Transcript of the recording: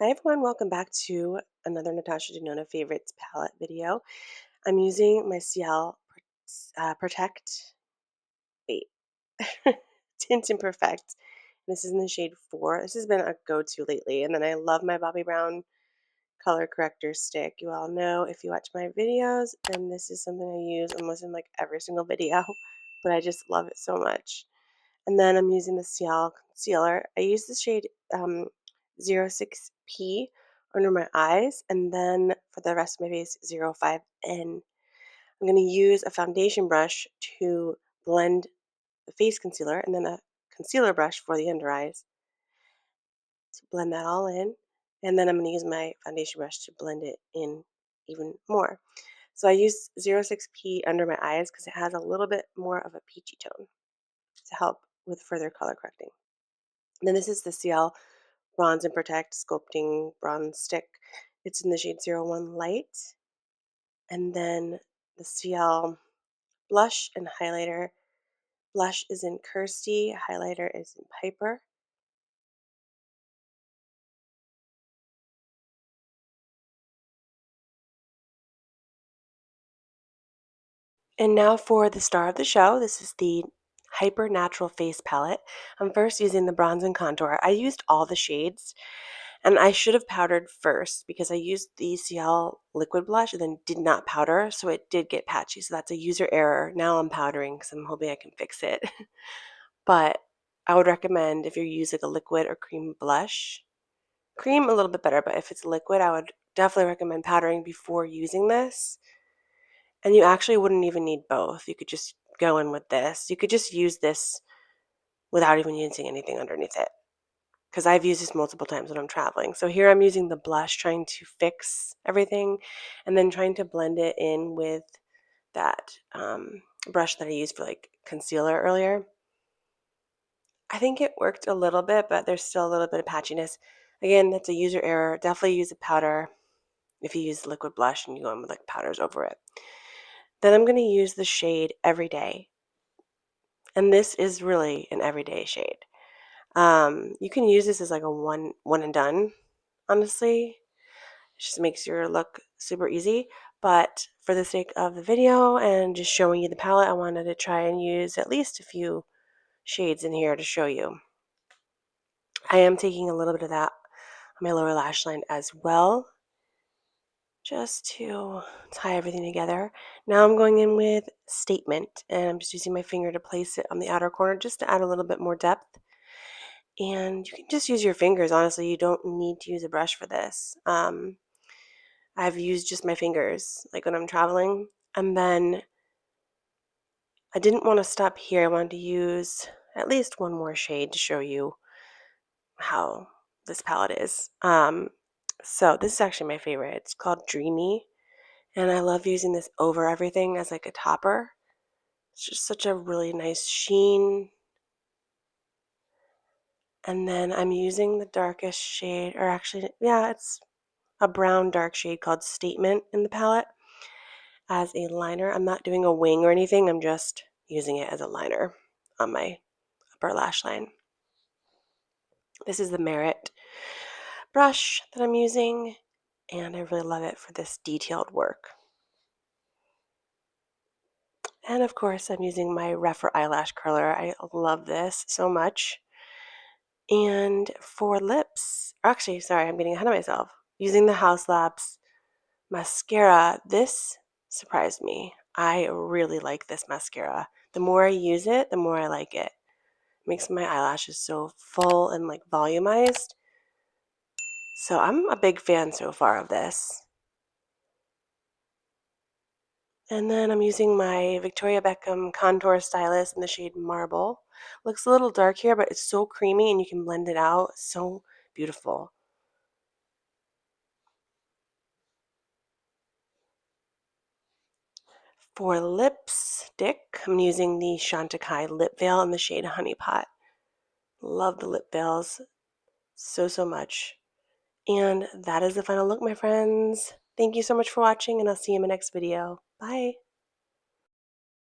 Hi everyone, welcome back to another Natasha Denona favorites palette video. I'm using my Ciele Protect Wait Tint and Perfect. This is in the shade 4. This has been a go-to lately. And then I love my Bobbi Brown color corrector stick. You all know if you watch my videos, then this is something I use almost in like every single video. But I just love it so much. And then I'm using the Ciele concealer. I use the shade 06P under my eyes, and then for the rest of my face, 05N. I'm going to use a foundation brush to blend the face concealer, and then a concealer brush for the under eyes to blend that all in. And then I'm going to use my foundation brush to blend it in even more. So I use 06P under my eyes because it has a little bit more of a peachy tone to help with further color correcting. And then this is the Ciele Bronze and Protect Sculpting Bronze Stick. It's in the shade 01 Light. And then the Ciele Blush and Highlighter. Blush is in Kirsty, highlighter is in Piper. And now for the star of the show. This is the Hyper Natural Face Palette. I'm first using the bronze and contour. I used all the shades. And I should have powdered first because I used the Ciele liquid blush and then did not powder, so it did get patchy. So that's a user error. Now I'm powdering because I'm hoping I can fix it. But I would recommend if you use like a liquid or cream blush, cream a little bit better, but if it's liquid, I would definitely recommend powdering before using this. And you actually wouldn't even need both. You could just go in with this. You could just use this without even using anything underneath it, because I've used this multiple times when I'm traveling. So here I'm using the blush, trying to fix everything, and then trying to blend it in with that brush that I used for like concealer earlier. I think it worked a little bit, but there's still a little bit of patchiness. Again, that's a user error. Definitely use a powder if you use liquid blush and you go in with like powders over it. Then I'm going to use the shade Everyday. And this is really an everyday shade. You can use this as like a one and done, honestly. It just makes your look super easy. But for the sake of the video and just showing you the palette, I wanted to try and use at least a few shades in here to show you. I am taking a little bit of that on my lower lash line as well, just to tie everything together. Now I'm going in with Statement, and I'm just using my finger to place it on the outer corner just to add a little bit more depth. And you can just use your fingers, honestly. You don't need to use a brush for this. I've used just my fingers, like when I'm traveling. And then I didn't want to stop here. I wanted to use at least one more shade to show you how this palette is. So this is actually my favorite. It's called Dreamy. And I love using this over everything as like a topper. It's just such a really nice sheen. And then I'm using the darkest shade, or actually, yeah, it's a brown dark shade called Statement in the palette as a liner. I'm not doing a wing or anything. I'm just using it as a liner on my upper lash line. This is the Merit brush that I'm using, and I really love it for this detailed work. And of course, I'm using my Rephr eyelash curler. I love this so much. And for lips, actually, sorry, I'm getting ahead of myself. Using the House Labs mascara, this surprised me. I really like this mascara. The more I use it, the more I like it. It makes my eyelashes so full and like volumized. So I'm a big fan so far of this. And then I'm using my Victoria Beckham contour stylus in the shade Marble. Looks a little dark here, but it's so creamy and you can blend it out. So beautiful. For lipstick, I'm using the Chantecaille lip veil in the shade Honey Pot. Love the lip veils so much. And that is the final look, my friends. Thank you so much for watching, and I'll see you in my next video. Bye.